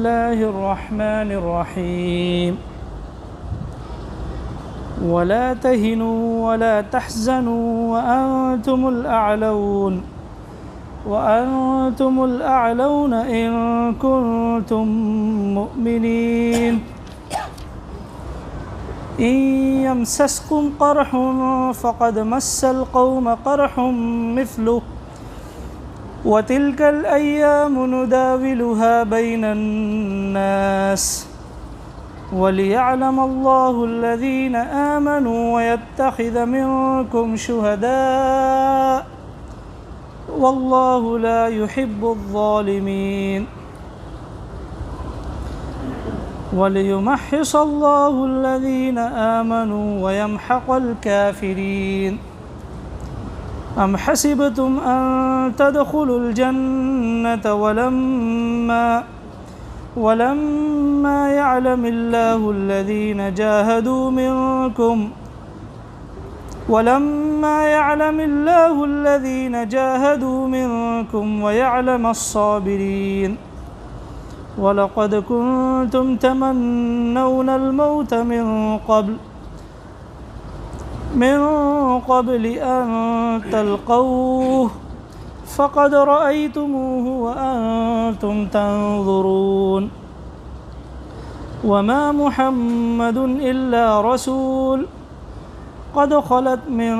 الله الرحمن الرحيم ولا تهنوا ولا تحزنوا وأنتم الأعلون إن كنتم مؤمنين إن يمسسكم قرح فقد مس القوم قرح مثله وتلك الأيام نداولها بين الناس وليعلم الله الذين آمنوا ويتخذ منكم شهداء والله لا يحب الظالمين وليمحص الله الذين آمنوا ويمحق الكافرين أم حسبتم أن تدخلوا الجنة ولما يعلم الله الذين جاهدوا منكم ويعلم الصابرين ولقد كنتم تمنون الموت من قبل أن تلقوه فقد رأيتموه وأنتم تنظرون وما محمد إلا رسول قد خلت من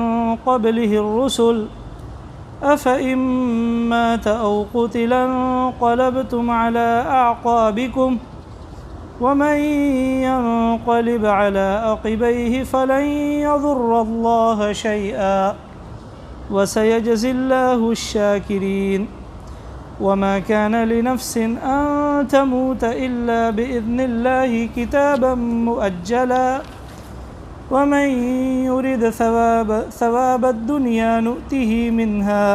قبله الرسل أفإن مات أو قتل انقلبتم على أعقابكم ومن ينقلب على عقبيه فلن يضر الله شيئا وسيجزي الله الشاكرين وما كان لنفس أن تموت إلا بإذن الله كتابا مؤجلا ومن يرد ثواب الدنيا نؤته منها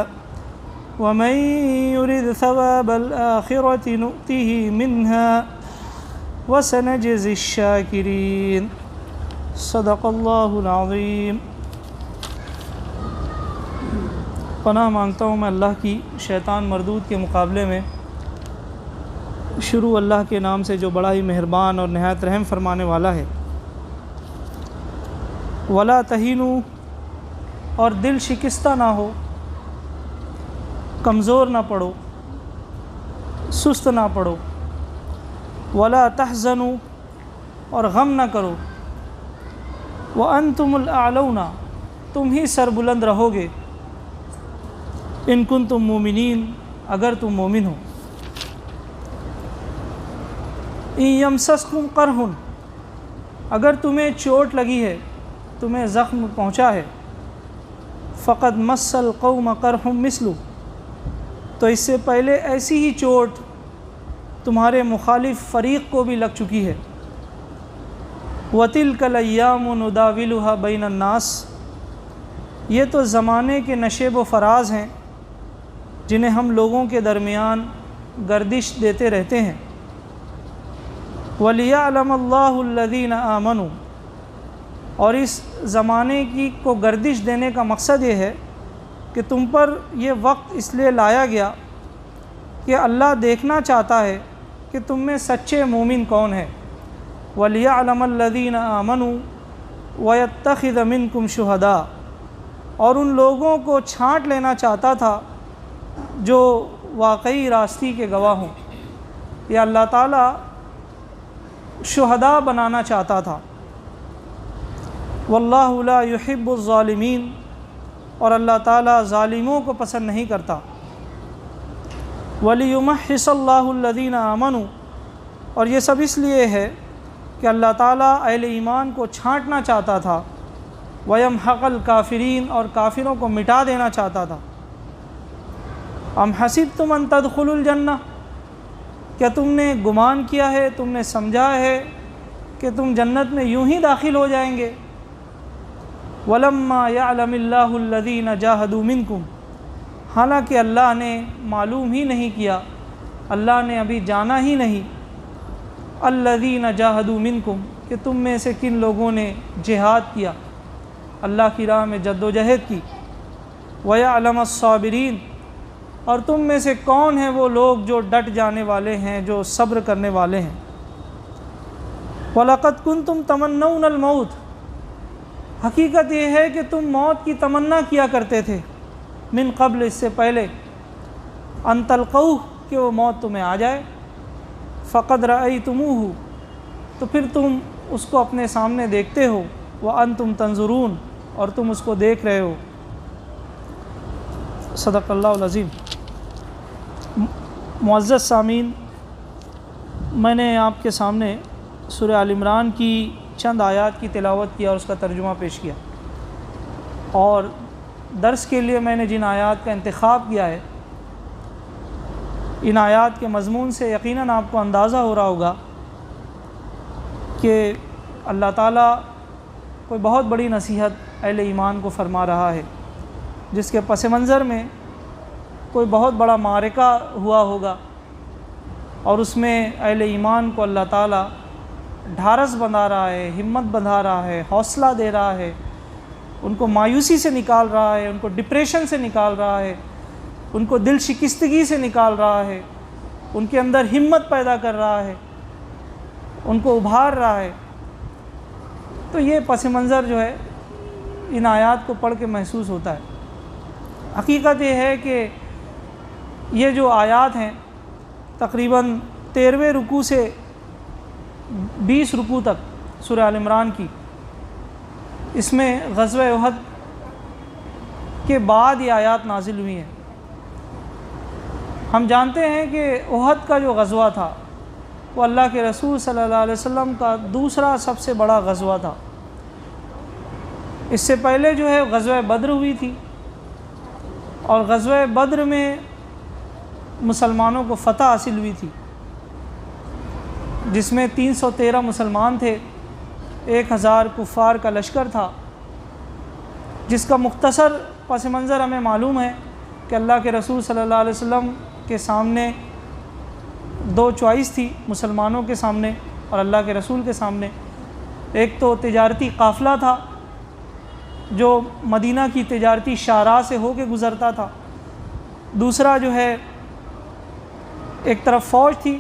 ومن يرد ثواب الآخرة نؤته منها وسنجزي الشاكرين صدق اللہ العظیم۔ پناہ مانگتا ہوں میں اللہ کی شیطان مردود کے مقابلے میں۔ شروع اللہ کے نام سے جو بڑا ہی مہربان اور نہایت رحم فرمانے والا ہے۔ ولا تہینوا، اور دل شکستہ نہ ہو، کمزور نہ پڑو، سست نہ پڑو۔ ولا تحزنوا، اور غم نہ کرو۔ وانتم الاعلون، تم ہی سربلند رہو گے۔ ان کنتم مومنین، اگر تم مومن ہو۔ ان یمسسکم قرح، اگر تمہیں چوٹ لگی ہے، تمہیں زخم پہنچا ہے، فقد مس القوم قرح مثلہ، تو اس سے پہلے ایسی ہی چوٹ تمہارے مخالف فریق کو بھی لگ چکی ہے۔ وَتِلْكَ الْأَيَّامُ نُدَاوِلُهَا بَيْنَ النَّاسِ، یہ تو زمانے کے نشیب و فراز ہیں جنہیں ہم لوگوں کے درمیان گردش دیتے رہتے ہیں۔ وَلِيَعْلَمَ اللَّهُ الَّذِينَ آمَنُوا، اور اس زمانے کو گردش دینے کا مقصد یہ ہے کہ تم پر یہ وقت اس لیے لایا گیا کہ اللہ دیکھنا چاہتا ہے کہ تم میں سچے مومن کون ہیں۔ وَلِيَعْلَمَ الَّذِينَ آمَنُوا وَيَتَّخِذَ مِنكُمْ شُهَدَاءَ، اور ان لوگوں کو چھانٹ لینا چاہتا تھا جو واقعی راستی کے گواہ ہوں۔ یا اللہ تعالیٰ شہداء بنانا چاہتا تھا۔ واللہ لا يحب الظالمین، اور اللہ تعالیٰ ظالموں کو پسند نہیں کرتا۔ وَلِيُمَحِّصَ اللَّهُ الَّذِينَ آمَنُوا، اور یہ سب اس لیے ہے کہ اللہ تعالیٰ اہل ایمان کو چھانٹنا چاہتا تھا۔ وَيَمْحَقَ الْكَافِرِينَ، اور کافروں کو مٹا دینا چاہتا تھا۔ ام حسبتم ان تدخلوا الجنہ، کیا تم نے گمان کیا ہے، تم نے سمجھا ہے کہ تم جنت میں یوں ہی داخل ہو جائیں گے؟ وَلَمَّا يَعْلَمِ اللَّهُ الَّذِينَ جَاهَدُوا مِنكُمْ، حالانکہ اللہ نے معلوم ہی نہیں کیا، اللہ نے ابھی جانا ہی نہیں، الَّذِينَ جَاهَدُوا مِنكُمْ، کہ تم میں سے کن لوگوں نے جہاد کیا، اللہ کی راہ میں جد و جہد کی۔ وَيَعْلَمَ الصَّابِرِينَ، اور تم میں سے کون ہیں وہ لوگ جو ڈٹ جانے والے ہیں، جو صبر کرنے والے ہیں۔ وَلَقَدْ كُنْتُمْ تَمَنَّوْنَ الْمَوْتَ، حقیقت یہ ہے کہ تم موت کی تمنا کیا کرتے تھے، من قبل، اس سے پہلے، ان تلقوہ، کہ وہ موت تمہیں آ جائے، فقد رأیتموہ، تو پھر تم اس کو اپنے سامنے دیکھتے ہو، وانتم تنظرون، اور تم اس کو دیکھ رہے ہو۔ صدق اللہ العظیم۔ معزز سامعین، میں نے آپ کے سامنے سورہ آل عمران کی چند آیات کی تلاوت کیا اور اس کا ترجمہ پیش کیا، اور درس کے لیے میں نے جن آیات کا انتخاب کیا ہے، ان آیات کے مضمون سے یقیناً آپ کو اندازہ ہو رہا ہوگا کہ اللہ تعالیٰ کوئی بہت بڑی نصیحت اہل ایمان کو فرما رہا ہے، جس کے پس منظر میں کوئی بہت بڑا معرکہ ہوا ہوگا، اور اس میں اہل ایمان کو اللہ تعالیٰ ڈھارس بندھا رہا ہے، ہمت بندھا رہا ہے، حوصلہ دے رہا ہے، ان کو مایوسی سے نکال رہا ہے، ان کو ڈپریشن سے نکال رہا ہے، ان کو دل شکستگی سے نکال رہا ہے، ان کے اندر ہمت پیدا کر رہا ہے، ان کو ابھار رہا ہے۔ تو یہ پس منظر جو ہے ان آیات کو پڑھ کے محسوس ہوتا ہے۔ حقیقت یہ ہے کہ یہ جو آیات ہیں تقریباً 13ویں رکوع سے 20 رکوع تک سورہ آل عمران کی، اس میں غزوہ احد کے بعد یہ آیات نازل ہوئی ہیں۔ ہم جانتے ہیں کہ احد کا جو غزوہ تھا وہ اللہ کے رسول صلی اللہ علیہ وسلم کا دوسرا سب سے بڑا غزوہ تھا۔ اس سے پہلے جو ہے غزوہ بدر ہوئی تھی، اور غزوہ بدر میں مسلمانوں کو فتح حاصل ہوئی تھی، جس میں 313 مسلمان تھے، 1000 کفار کا لشکر تھا، جس کا مختصر پس منظر ہمیں معلوم ہے کہ اللہ کے رسول صلی اللہ علیہ وسلم کے سامنے 2 چوائس تھی، مسلمانوں کے سامنے اور اللہ کے رسول کے سامنے۔ ایک تو تجارتی قافلہ تھا جو مدینہ کی تجارتی شاہراہ سے ہو کے گزرتا تھا، دوسرا جو ہے ایک طرف فوج تھی،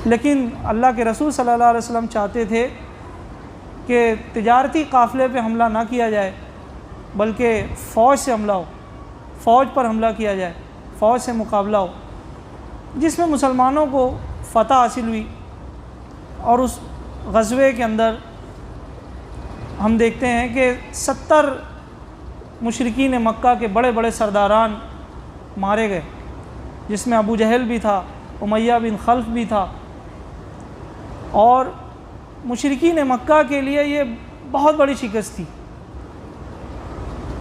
لیکن اللہ کے رسول صلی اللہ علیہ وسلم چاہتے تھے کہ تجارتی قافلے پہ حملہ نہ کیا جائے، بلکہ فوج سے حملہ ہو، فوج پر حملہ کیا جائے، فوج سے مقابلہ ہو، جس میں مسلمانوں کو فتح حاصل ہوئی۔ اور اس غزوے کے اندر ہم دیکھتے ہیں کہ 70 مشرکین مکہ کے بڑے بڑے سرداران مارے گئے، جس میں ابو جہل بھی تھا، امیہ بن خلف بھی تھا، اور مشرکین مکہ کے لیے یہ بہت بڑی شکست تھی،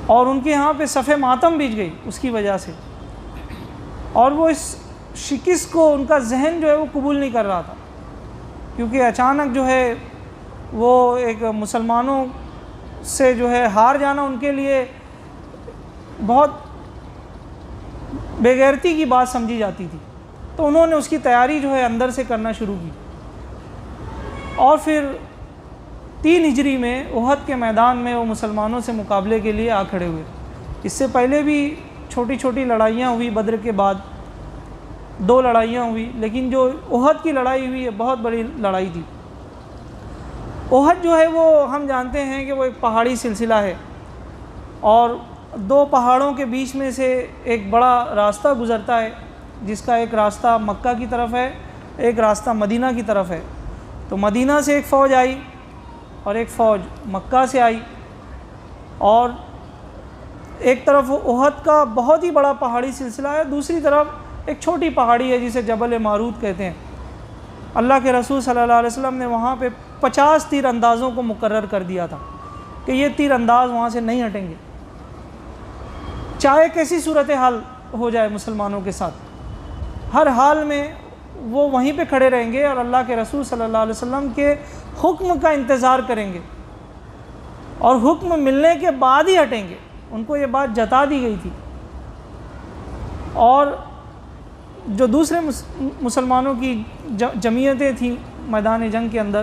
اور ان کے یہاں پہ صف ماتم بیچ گئی اس کی وجہ سے، اور وہ اس شکست کو ان کا ذہن جو ہے وہ قبول نہیں کر رہا تھا، کیونکہ اچانک جو ہے وہ ایک مسلمانوں سے جو ہے ہار جانا ان کے لیے بہت بے غیرتی کی بات سمجھی جاتی تھی۔ تو انہوں نے اس کی تیاری جو ہے اندر سے کرنا شروع کی، اور پھر 3 ہجری میں احد کے میدان میں وہ مسلمانوں سے مقابلے کے لیے آ کھڑے ہوئے۔ اس سے پہلے بھی چھوٹی چھوٹی لڑائیاں ہوئی، بدر کے بعد 2 لڑائیاں ہوئی، لیکن جو احد کی لڑائی ہوئی یہ بہت بڑی لڑائی تھی۔ احد جو ہے وہ ہم جانتے ہیں کہ وہ ایک پہاڑی سلسلہ ہے، اور 2 پہاڑوں کے بیچ میں سے ایک بڑا راستہ گزرتا ہے، جس کا ایک راستہ مکہ کی طرف ہے، ایک راستہ مدینہ کی طرف ہے۔ تو مدینہ سے ایک فوج آئی اور ایک فوج مکہ سے آئی، اور ایک طرف احد کا بہت ہی بڑا پہاڑی سلسلہ ہے، دوسری طرف ایک چھوٹی پہاڑی ہے جسے جبل ماروت کہتے ہیں۔ اللہ کے رسول صلی اللہ علیہ وسلم نے وہاں پہ 50 تیر اندازوں کو مقرر کر دیا تھا کہ یہ تیر انداز وہاں سے نہیں ہٹیں گے، چاہے کیسی صورتحال ہو جائے مسلمانوں کے ساتھ، ہر حال میں وہ وہیں پہ کھڑے رہیں گے اور اللہ کے رسول صلی اللہ علیہ وسلم کے حکم کا انتظار کریں گے، اور حکم ملنے کے بعد ہی ہٹیں گے۔ ان کو یہ بات جتا دی گئی تھی، اور جو دوسرے مسلمانوں کی جمعیتیں تھیں میدان جنگ کے اندر،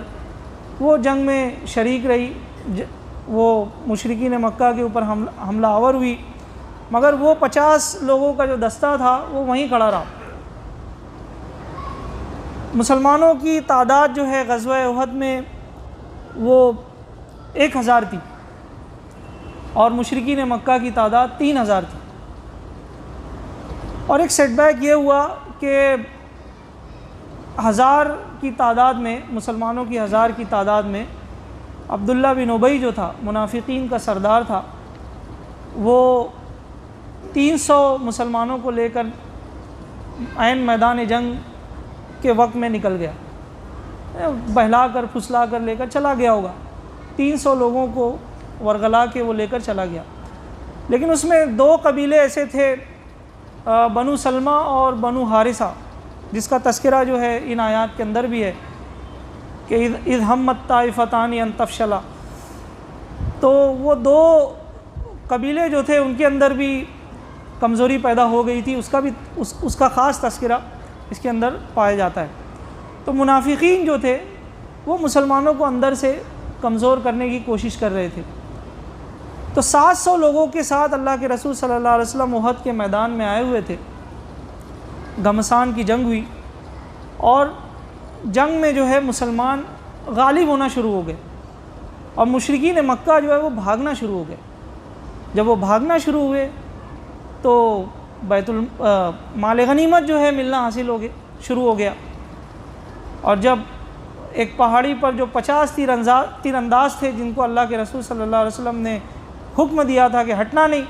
وہ جنگ میں شریک رہی، وہ مشرکین مکہ کے اوپر حملہ آور ہوئی، مگر وہ 50 لوگوں کا جو دستہ تھا وہ وہیں کھڑا رہا۔ مسلمانوں کی تعداد جو ہے غزوہ احد میں وہ 1000 تھی اور مشرکین مکہ کی تعداد 3000 تھی۔ اور ایک سیٹ بیک یہ ہوا کہ 1000 کی تعداد میں، مسلمانوں کی 1000 کی تعداد میں عبداللہ بن ابی جو تھا، منافقین کا سردار تھا، وہ 300 مسلمانوں کو لے کر عین میدان جنگ کے وقت میں نکل گیا، بہلا کر پھسلا کر لے کر چلا گیا ہوگا، 300 لوگوں کو ورغلا کے وہ لے کر چلا گیا۔ لیکن اس میں 2 قبیلے ایسے تھے، بنو سلمہ اور بنو حارثہ، جس کا تذکرہ جو ہے ان آیات کے اندر بھی ہے کہ اذ ہمت طائفتان ان تفشلا۔ تو وہ 2 قبیلے جو تھے ان کے اندر بھی کمزوری پیدا ہو گئی تھی، اس کا خاص تذکرہ اس کے اندر پایا جاتا ہے۔ تو منافقین جو تھے وہ مسلمانوں کو اندر سے کمزور کرنے کی کوشش کر رہے تھے۔ تو 700 لوگوں کے ساتھ اللہ کے رسول صلی اللہ علیہ وسلم احد کے میدان میں آئے ہوئے تھے۔ گھمسان کی جنگ ہوئی اور جنگ میں جو ہے مسلمان غالب ہونا شروع ہو گئے اور مشرکین مکہ جو ہے وہ بھاگنا شروع ہو گئے۔ جب وہ بھاگنا شروع ہوئے تو مال غنیمت جو ہے ملنا حاصل شروع ہو گیا۔ اور جب ایک پہاڑی پر جو 50 تیر انداز تھے جن کو اللہ کے رسول صلی اللہ علیہ وسلم نے حکم دیا تھا کہ ہٹنا نہیں،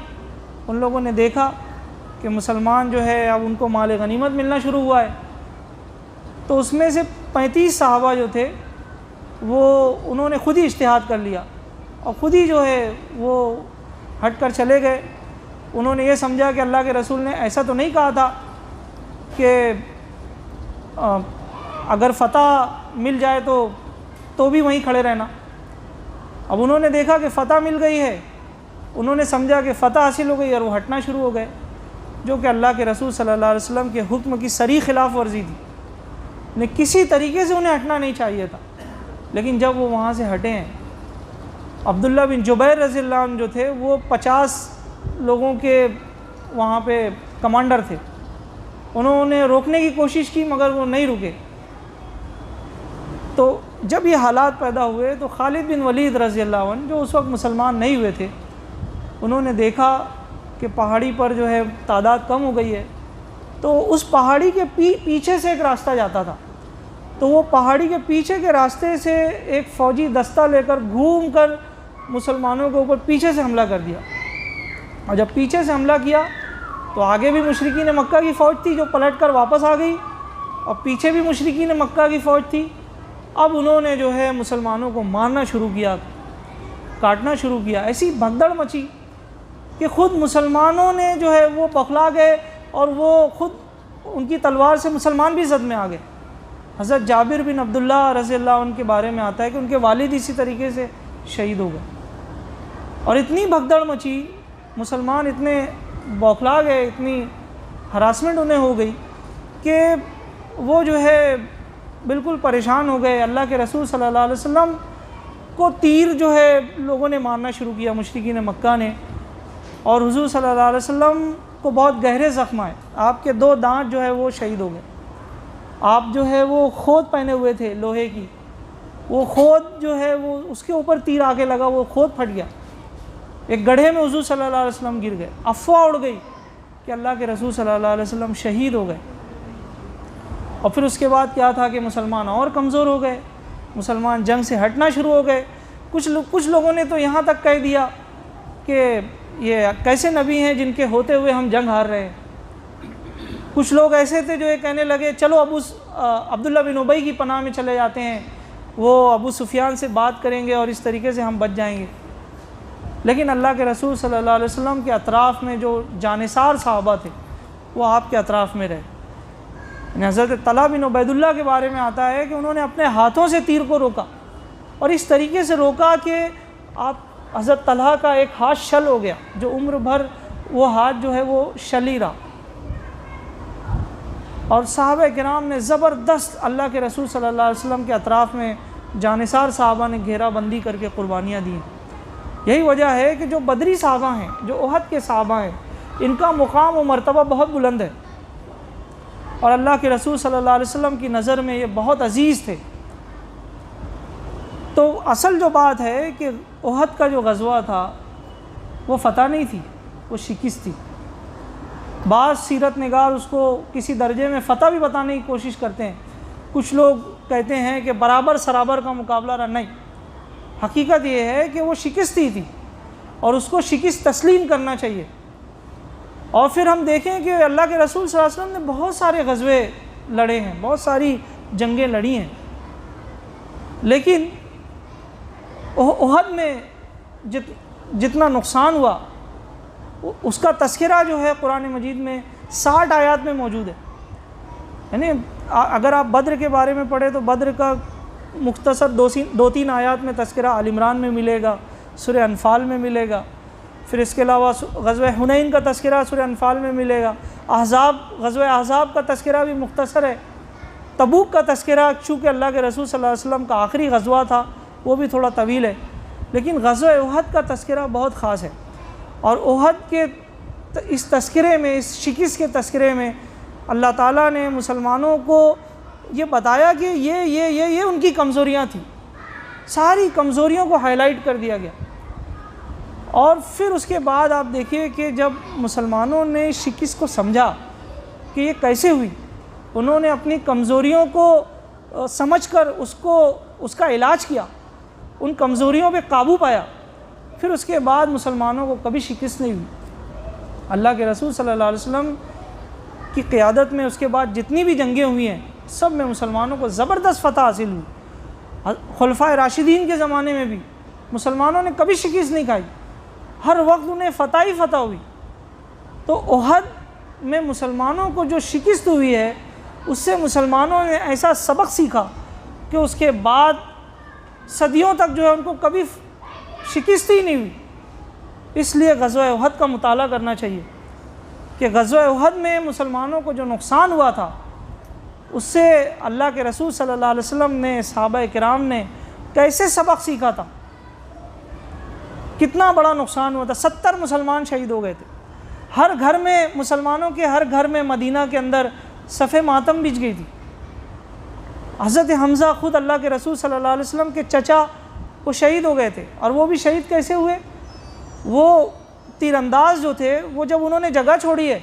ان لوگوں نے دیکھا کہ مسلمان جو ہے اب ان کو مال غنیمت ملنا شروع ہوا ہے، تو اس میں سے 35 صحابہ جو تھے وہ انہوں نے خود ہی اجتہاد کر لیا اور خود ہی جو ہے وہ ہٹ کر چلے گئے۔ انہوں نے یہ سمجھا کہ اللہ کے رسول نے ایسا تو نہیں کہا تھا کہ اگر فتح مل جائے تو بھی وہیں کھڑے رہنا۔ اب انہوں نے دیکھا کہ فتح مل گئی ہے، انہوں نے سمجھا کہ فتح حاصل ہو گئی اور وہ ہٹنا شروع ہو گئے، جو کہ اللہ کے رسول صلی اللہ علیہ وسلم کے حکم کی صریح خلاف ورزی تھی۔ کسی طریقے سے انہیں ہٹنا نہیں چاہیے تھا، لیکن جب وہ وہاں سے ہٹے ہیں، عبداللہ بن جبیر رضی اللہ عنہ جو تھے وہ 50 لوگوں کے وہاں پہ کمانڈر تھے، انہوں نے روکنے کی کوشش کی مگر وہ نہیں رکے۔ تو جب یہ حالات پیدا ہوئے تو خالد بن ولید رضی اللہ عنہ جو اس وقت مسلمان نہیں ہوئے تھے، انہوں نے دیکھا کہ پہاڑی پر جو ہے تعداد کم ہو گئی ہے، تو اس پہاڑی کے پیچھے سے ایک راستہ جاتا تھا، تو وہ پہاڑی کے پیچھے کے راستے سے ایک فوجی دستہ لے کر گھوم کر مسلمانوں کے اوپر پیچھے سے حملہ کر دیا۔ اور جب پیچھے سے حملہ کیا تو آگے بھی مشرکین مکہ کی فوج تھی جو پلٹ کر واپس آ گئی، اور پیچھے بھی مشرکین مکہ کی فوج تھی۔ اب انہوں نے جو ہے مسلمانوں کو مارنا شروع کیا، کاٹنا شروع کیا، ایسی بھگدڑ مچی کہ خود مسلمانوں نے جو ہے وہ بخلا گئے اور وہ خود ان کی تلوار سے مسلمان بھی زد میں آ گئے۔ حضرت جابر بن عبداللہ رضی اللہ عنہ کے بارے میں آتا ہے کہ ان کے والد اسی طریقے سے شہید ہو گئے، اور اتنی بھگدڑ مچی، مسلمان اتنے بوکھلا گئے، اتنی ہراسمنٹ انہیں ہو گئی کہ وہ جو ہے بالکل پریشان ہو گئے۔ اللہ کے رسول صلی اللہ علیہ وسلم کو تیر جو ہے لوگوں نے مارنا شروع کیا، مشرکین مکہ نے، اور حضور صلی اللہ علیہ وسلم کو بہت گہرے زخم آئے، آپ کے 2 دانت جو ہے وہ شہید ہو گئے۔ آپ جو ہے وہ خود پہنے ہوئے تھے لوہے کی، وہ خود جو ہے وہ اس کے اوپر تیر آگے لگا، وہ خود پھٹ گیا، ایک گڑھے میں حضور صلی اللہ علیہ وسلم گر گئے۔ افواہ اڑ گئی کہ اللہ کے رسول صلی اللہ علیہ وسلم شہید ہو گئے۔ اور پھر اس کے بعد کیا تھا کہ مسلمان اور کمزور ہو گئے، مسلمان جنگ سے ہٹنا شروع ہو گئے۔ کچھ لوگوں نے تو یہاں تک کہہ دیا کہ یہ کیسے نبی ہیں جن کے ہوتے ہوئے ہم جنگ ہار رہے ہیں۔ کچھ لوگ ایسے تھے جو یہ کہنے لگے چلو عبداللہ بن ابی کی پناہ میں چلے جاتے ہیں، وہ ابو سفیان سے بات کریں گے اور اس طریقے سے ہم بچ جائیں گے۔ لیکن اللہ کے رسول صلی اللہ علیہ وسلم کے اطراف میں جو جانثار صحابہ تھے وہ آپ کے اطراف میں رہے۔ حضرت طلحہ بن عبید اللہ کے بارے میں آتا ہے کہ انہوں نے اپنے ہاتھوں سے تیر کو روکا، اور اس طریقے سے روکا کہ حضرت طلحہ کا ایک ہاتھ شل ہو گیا، جو عمر بھر وہ ہاتھ جو ہے وہ شل ہی رہا۔ اور صحابہ کرام نے زبردست اللہ کے رسول صلی اللہ علیہ وسلم کے اطراف میں جانثار صحابہ نے گھیرا بندی کر کے قربانیاں دیں۔ یہی وجہ ہے کہ جو بدری صحابہ ہیں، جو احد کے صحابہ ہیں، ان کا مقام و مرتبہ بہت بلند ہے، اور اللہ کے رسول صلی اللہ علیہ وسلم کی نظر میں یہ بہت عزیز تھے۔ تو اصل جو بات ہے کہ احد کا جو غزوہ تھا وہ فتح نہیں تھی، وہ شکست تھی۔ بعض سیرت نگار اس کو کسی درجے میں فتح بھی بتانے کی کوشش کرتے ہیں، کچھ لوگ کہتے ہیں کہ برابر سرابر کا مقابلہ رہا، نہیں، حقیقت یہ ہے کہ وہ شکست ہی تھی اور اس کو شکست تسلیم کرنا چاہیے۔ اور پھر ہم دیکھیں کہ اللہ کے رسول صلی اللہ علیہ وسلم نے بہت سارے غزوے لڑے ہیں، بہت ساری جنگیں لڑی ہیں، لیکن احد میں جتنا نقصان ہوا اس کا تذکرہ جو ہے قرآن مجید میں 60 آیات میں موجود ہے۔ یعنی اگر آپ بدر کے بارے میں پڑھیں تو بدر کا مختصر 2-3 آیات میں تذکرہ آل عمران میں ملے گا، سورہ انفال میں ملے گا، پھر اس کے علاوہ غزوہ حنین کا تذکرہ سورہ انفال میں ملے گا، غزوہ احزاب کا تذکرہ بھی مختصر ہے، تبوک کا تذکرہ چونکہ اللہ کے رسول صلی اللہ علیہ وسلم کا آخری غزوہ تھا وہ بھی تھوڑا طویل ہے، لیکن غزوہ احد کا تذکرہ بہت خاص ہے۔ اور احد کے اس تذکرے میں، اس شکست کے تذکرے میں اللہ تعالیٰ نے مسلمانوں کو یہ بتایا کہ یہ ان کی کمزوریاں تھیں، ساری کمزوریوں کو ہائی لائٹ کر دیا گیا۔ اور پھر اس کے بعد آپ دیکھیے کہ جب مسلمانوں نے شکست کو سمجھا کہ یہ کیسے ہوئی، انہوں نے اپنی کمزوریوں کو سمجھ کر اس کا علاج کیا، ان کمزوریوں پہ قابو پایا، پھر اس کے بعد مسلمانوں کو کبھی شکست نہیں ہوئی۔ اللہ کے رسول صلی اللہ علیہ وسلم کی قیادت میں اس کے بعد جتنی بھی جنگیں ہوئی ہیں سب میں مسلمانوں کو زبردست فتح حاصل ہوئی۔ خلفائے راشدین کے زمانے میں بھی مسلمانوں نے کبھی شکست نہیں کھائی، ہر وقت انہیں فتح ہی فتح ہوئی۔ تو احد میں مسلمانوں کو جو شکست ہوئی ہے اس سے مسلمانوں نے ایسا سبق سیکھا کہ اس کے بعد صدیوں تک جو ہے ان کو کبھی شکست ہی نہیں ہوئی۔ اس لیے غزوہ احد کا مطالعہ کرنا چاہیے کہ غزوہ احد میں مسلمانوں کو جو نقصان ہوا تھا اس سے اللہ کے رسول صلی اللہ علیہ وسلم نے، صحابہ کرام نے کیسے سبق سیکھا تھا، کتنا بڑا نقصان ہوا تھا۔ 70 مسلمان شہید ہو گئے تھے، ہر گھر میں، مسلمانوں کے ہر گھر میں مدینہ کے اندر صف ماتم بچھ گئی تھی۔ حضرت حمزہ خود اللہ کے رسول صلی اللہ علیہ وسلم کے چچا وہ شہید ہو گئے تھے، اور وہ بھی شہید کیسے ہوئے؟ وہ تیر انداز جو تھے وہ جب انہوں نے جگہ چھوڑی ہے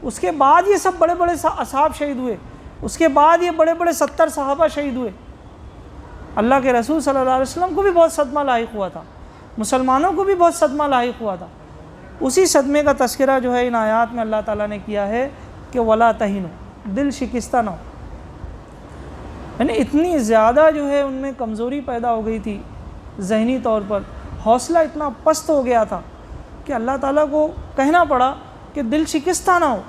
اس کے بعد یہ سب بڑے بڑے اصحاب شہید ہوئے، اس کے بعد یہ بڑے بڑے 70 صحابہ شہید ہوئے۔ اللہ کے رسول صلی اللہ علیہ وسلم کو بھی بہت صدمہ لاحق ہوا تھا، مسلمانوں کو بھی بہت صدمہ لاحق ہوا تھا۔ اسی صدمے کا تذکرہ جو ہے ان آیات میں اللہ تعالیٰ نے کیا ہے کہ وَلَا تَهِنُوا، دل شکستہ نہ ہو۔ یعنی اتنی زیادہ جو ہے ان میں کمزوری پیدا ہو گئی تھی، ذہنی طور پر حوصلہ اتنا پست ہو گیا تھا کہ اللہ تعالیٰ کو کہنا پڑا کہ دل شکستہ نہ ہو،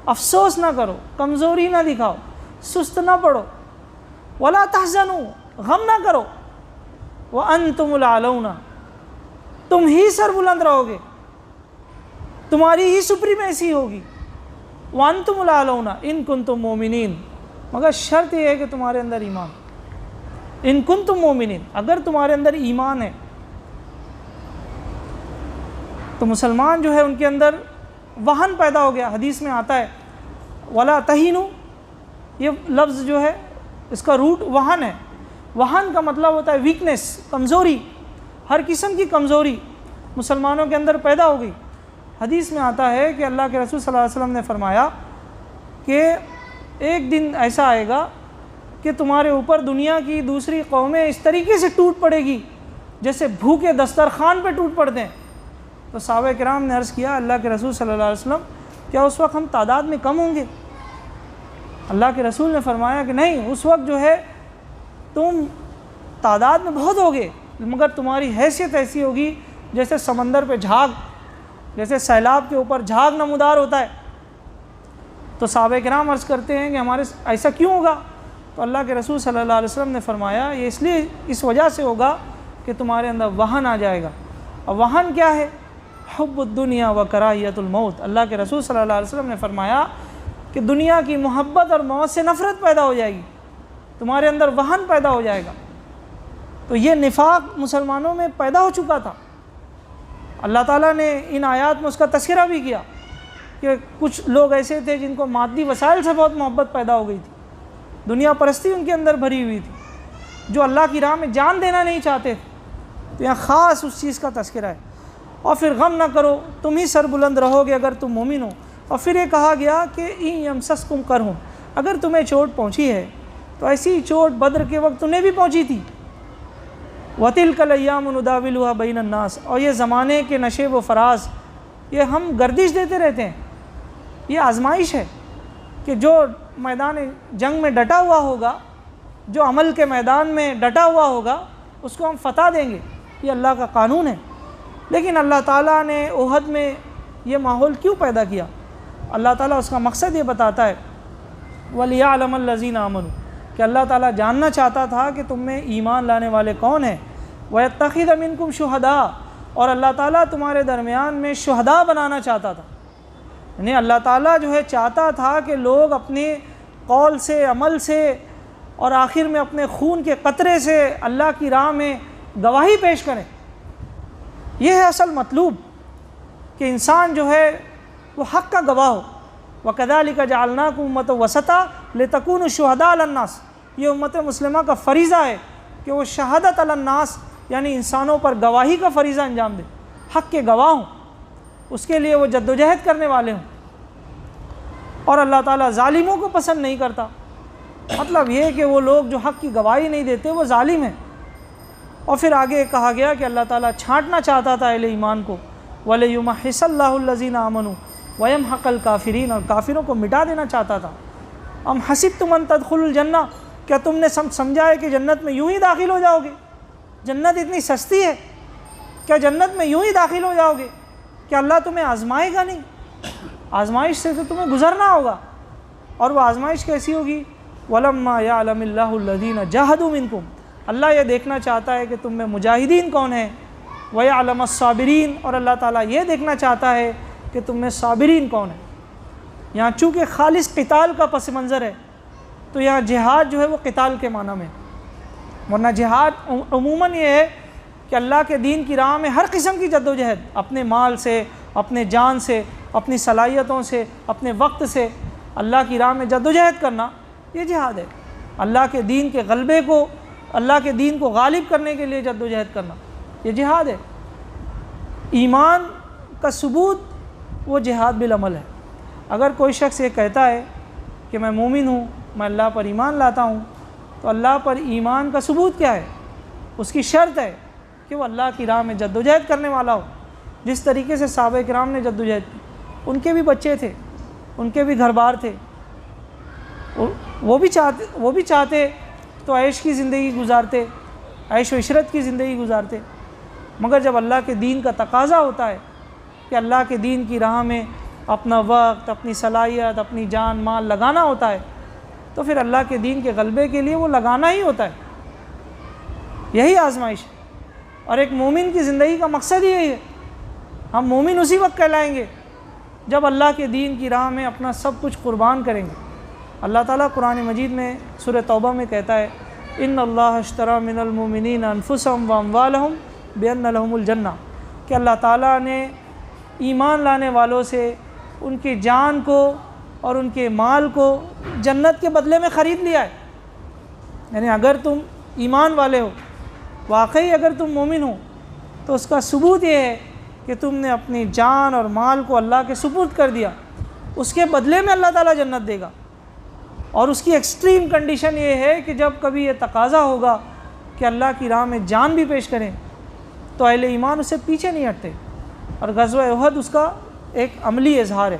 افسوس نہ کرو، کمزوری نہ دکھاؤ، سست نہ پڑو، وَلَا تَحْزَنُوا، غم نہ کرو، وَأَنْتُمُ الْأَعْلَوْنَ، تم ہی سر بلند رہو گے، تمہاری ہی سپریمیسی ہوگی، وَأَنْتُمُ الْأَعْلَوْنَ إِن كُنتُم مُؤْمِنِينَ، مگر شرط یہ ہے کہ تمہارے اندر ایمان، ان کنتم مومنین، اگر تمہارے اندر ایمان ہے تو مسلمان جو ہے ان کے اندر وہن پیدا ہو گیا۔ حدیث میں آتا ہے ولا تہینوا، یہ لفظ جو ہے اس کا روٹ وہن ہے، وہن کا مطلب ہوتا ہے ویکنس، کمزوری، ہر قسم کی کمزوری مسلمانوں کے اندر پیدا ہو گئی۔ حدیث میں آتا ہے کہ اللہ کے رسول صلی اللہ علیہ وسلم نے فرمایا کہ ایک دن ایسا آئے گا کہ تمہارے اوپر دنیا کی دوسری قومیں اس طریقے سے ٹوٹ پڑے گی جیسے بھوکے دسترخوان پہ ٹوٹ پڑتے ہیں۔ تو صحابہ کرام نے عرض کیا اللہ کے رسول صلی اللہ علیہ وسلم کیا اس وقت ہم تعداد میں کم ہوں گے؟ اللہ کے رسول نے فرمایا کہ نہیں، اس وقت جو ہے تم تعداد میں بہت ہوگے مگر تمہاری حیثیت ایسی ہوگی جیسے سمندر پہ جھاگ، جیسے سیلاب کے اوپر جھاگ نمودار ہوتا ہے۔ تو صحابہ کرام عرض کرتے ہیں کہ ہمارے ایسا کیوں ہوگا؟ تو اللہ کے رسول صلی اللہ علیہ وسلم نے فرمایا یہ اس لیے، اس وجہ سے ہوگا کہ تمہارے اندر وہن آ جائے گا۔ اور وہن کیا ہے؟ حب الدنیا و کراہیت الموت۔ اللہ کے رسول صلی اللہ علیہ وسلم نے فرمایا کہ دنیا کی محبت اور موت سے نفرت پیدا ہو جائے گی، تمہارے اندر وہن پیدا ہو جائے گا۔ تو یہ نفاق مسلمانوں میں پیدا ہو چکا تھا، اللہ تعالیٰ نے ان آیات میں اس کا تذکرہ بھی کیا کہ کچھ لوگ ایسے تھے جن کو مادی وسائل سے بہت محبت پیدا ہو گئی تھی، دنیا پرستی ان کے اندر بھری ہوئی تھی، جو اللہ کی راہ میں جان دینا نہیں چاہتے تھے۔ تو یہاں خاص اس چیز کا تذکرہ ہے۔ اور پھر غم نہ کرو، تم ہی سر بلند رہو گے اگر تم مومن ہو۔ اور پھر یہ کہا گیا کہ ان یمسسکم کرہ، اگر تمہیں چوٹ پہنچی ہے تو ایسی چوٹ بدر کے وقت تمہیں بھی پہنچی تھی۔ وَتِلْكَ الْأَيَّامُ نُدَاوِلُهَا بَيْنَ النَّاسِ، اور یہ زمانے کے نشیب و فراز یہ ہم گردش دیتے رہتے ہیں، یہ آزمائش ہے کہ جو میدان جنگ میں ڈٹا ہوا ہوگا، جو عمل کے میدان میں ڈٹا ہوا ہوگا، اس کو ہم فتح دیں گے، یہ اللہ کا قانون ہے۔ لیکن اللہ تعالیٰ نے احد میں یہ ماحول کیوں پیدا کیا؟ اللہ تعالیٰ اس کا مقصد یہ بتاتا ہے، وَلِيَعْلَمَ الَّذِينَ آمَنُوا، کہ اللہ تعالیٰ جاننا چاہتا تھا کہ تم میں ایمان لانے والے کون ہیں، وَيَتَّخِذَ مِنْكُمْ شُهَدَاءَ، اور اللہ تعالیٰ تمہارے درمیان میں شہداء بنانا چاہتا تھا۔ یعنی اللہ تعالیٰ جو ہے چاہتا تھا کہ لوگ اپنے قول سے، عمل سے، اور آخر میں اپنے خون کے قطرے سے اللہ کی راہ میں گواہی پیش کریں۔ یہ ہے اصل مطلوب، کہ انسان جو ہے وہ حق کا گواہ ہو۔ وَكَذَلِكَ جَعَلْنَاكُمْ أُمَّةً وَسَطًا لِتَكُونُوا شُهَدَاءَ عَلَى النَّاسِ، یہ امت مسلمہ کا فریضہ ہے کہ وہ شہادت علی الناس، یعنی انسانوں پر گواہی کا فریضہ انجام دے، حق کے گواہ ہوں، اس کے لیے وہ جدوجہد کرنے والے ہوں۔ اور اللہ تعالیٰ ظالموں کو پسند نہیں کرتا، مطلب یہ کہ وہ لوگ جو حق کی گواہی نہیں دیتے وہ ظالم ہیں۔ اور پھر آگے کہا گیا کہ اللہ تعالیٰ چھانٹنا چاہتا تھا اہل ایمان کو، وَلَيُمَحِّصَ اللَّهُ الَّذِينَ آمَنُوا وَيَمْحَقَ الْكَافِرِينَ، اور کافروں کو مٹا دینا چاہتا تھا۔ ام حسبتم ان تدخلوا الجنہ، کیا تم نے سمجھا ہے کہ جنت میں یوں ہی داخل ہو جاؤ گے؟ جنت اتنی سستی ہے، کیا جنت میں یوں ہی داخل ہو جاؤ گے؟ کہ اللہ تمہیں آزمائے گا نہیں؟ آزمائش سے تو تمہیں گزرنا ہوگا۔ اور وہ آزمائش کیسی ہوگی؟ وَلَمَّا يَعْلَمِ اللَّهُ الَّذِينَ جَاهَدُوا مِنْكُمْ، اللہ یہ دیکھنا چاہتا ہے کہ تم میں مجاہدین کون ہیں، وَيَعْلَمَ الصَّابِرِينَ، اور اللہ تعالیٰ یہ دیکھنا چاہتا ہے کہ تم میں صابرین کون ہیں۔ یہاں چونکہ خالص قتال کا پس منظر ہے تو یہاں جہاد جو ہے وہ قتال کے معنی میں، ورنہ جہاد عموماً یہ ہے کہ اللہ کے دین کی راہ میں ہر قسم کی جد و جہد، اپنے مال سے، اپنے جان سے، اپنی صلاحیتوں سے، اپنے وقت سے اللہ کی راہ میں جد و جہد کرنا، یہ جہاد ہے۔ اللہ کے دین کے غلبے کو، اللہ کے دین کو غالب کرنے کے لیے جد و جہد کرنا، یہ جہاد ہے۔ ایمان کا ثبوت وہ جہاد بالعمل ہے۔ اگر کوئی شخص یہ کہتا ہے کہ میں مومن ہوں، میں اللہ پر ایمان لاتا ہوں، تو اللہ پر ایمان کا ثبوت کیا ہے؟ اس کی شرط ہے کہ وہ اللہ کی راہ میں جد و جہد کرنے والا ہو، جس طریقے سے صحابہ کرام نے جد و جہد کی۔ ان کے بھی بچے تھے، ان کے بھی گھر بار تھے، وہ بھی چاہتے تو عیش کی زندگی گزارتے، عیش و عشرت کی زندگی گزارتے، مگر جب اللہ کے دین کا تقاضا ہوتا ہے کہ اللہ کے دین کی راہ میں اپنا وقت، اپنی صلاحیت، اپنی جان مال لگانا ہوتا ہے، تو پھر اللہ کے دین کے غلبے کے لیے وہ لگانا ہی ہوتا ہے۔ یہی آزمائش ہے، اور ایک مومن کی زندگی کا مقصد ہی یہی ہے۔ ہم مومن اسی وقت کہلائیں گے جب اللہ کے دین کی راہ میں اپنا سب کچھ قربان کریں گے۔ اللہ تعالیٰ قرآن مجید میں سورہ توبہ میں کہتا ہے، ان اللہ اشتری من المؤمنین انفسهم واموالهم بان لهم الجنہ، کہ اللہ تعالیٰ نے ایمان لانے والوں سے ان کی جان کو اور ان کے مال کو جنت کے بدلے میں خرید لیا ہے۔ یعنی اگر تم ایمان والے ہو، واقعی اگر تم مومن ہو، تو اس کا ثبوت یہ ہے کہ تم نے اپنی جان اور مال کو اللہ کے سپرد کر دیا، اس کے بدلے میں اللہ تعالیٰ جنت دے گا۔ اور اس کی ایکسٹریم کنڈیشن یہ ہے کہ جب کبھی یہ تقاضا ہوگا کہ اللہ کی راہ میں جان بھی پیش کریں، تو اہل ایمان اسے پیچھے نہیں ہٹتے۔ اور غزوہ احد اس کا ایک عملی اظہار ہے۔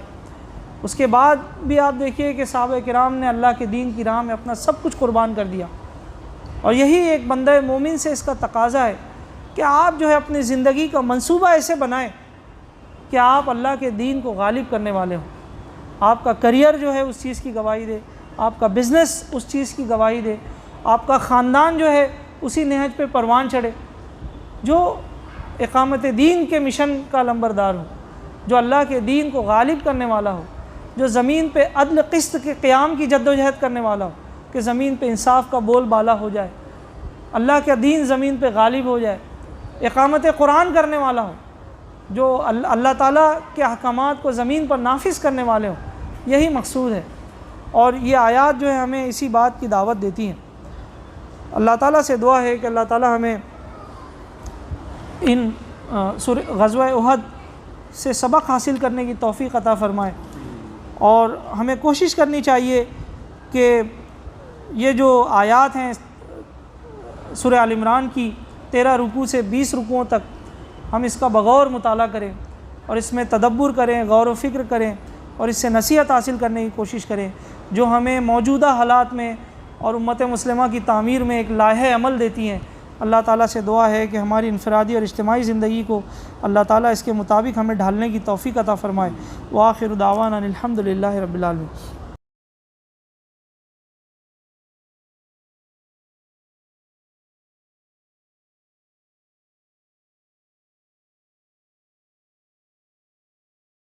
اس کے بعد بھی آپ دیکھیے کہ صحابہ کرام نے اللہ کے دین کی راہ میں اپنا سب کچھ قربان کر دیا، اور یہی ایک بندہ مومن سے اس کا تقاضا ہے کہ آپ جو ہے اپنی زندگی کا منصوبہ ایسے بنائیں کہ آپ اللہ کے دین کو غالب کرنے والے ہوں۔ آپ کا کریئر جو ہے اس چیز کی گواہی دے، آپ کا بزنس اس چیز کی گواہی دے، آپ کا خاندان جو ہے اسی نہج پہ پروان چڑھے، جو اقامت دین کے مشن کا لمبردار ہو، جو اللہ کے دین کو غالب کرنے والا ہو، جو زمین پہ عدل قسط کے قیام کی جد و جہد کرنے والا ہو، کہ زمین پہ انصاف کا بول بالا ہو جائے، اللہ کا دین زمین پہ غالب ہو جائے، اقامت قرآن کرنے والا ہو۔ جو اللہ تعالیٰ کے احکامات کو زمین پر نافذ کرنے والے ہوں، یہی مقصود ہے۔ اور یہ آیات جو ہے ہمیں اسی بات کی دعوت دیتی ہیں۔ اللہ تعالیٰ سے دعا ہے کہ اللہ تعالیٰ ہمیں ان غزوہ احد سے سبق حاصل کرنے کی توفیق عطا فرمائے، اور ہمیں کوشش کرنی چاہیے کہ یہ جو آیات ہیں سورہ آل عمران کی 13 رکوع سے 20 رکوعوں تک، ہم اس کا بغور مطالعہ کریں اور اس میں تدبر کریں، غور و فکر کریں، اور اس سے نصیحت حاصل کرنے کی کوشش کریں، جو ہمیں موجودہ حالات میں اور امت مسلمہ کی تعمیر میں ایک لائحہ عمل دیتی ہیں۔ اللہ تعالیٰ سے دعا ہے کہ ہماری انفرادی اور اجتماعی زندگی کو اللہ تعالیٰ اس کے مطابق ہمیں ڈھالنے کی توفیق عطا فرمائے۔ وآخر دعوانا الحمد للہ رب العالمین۔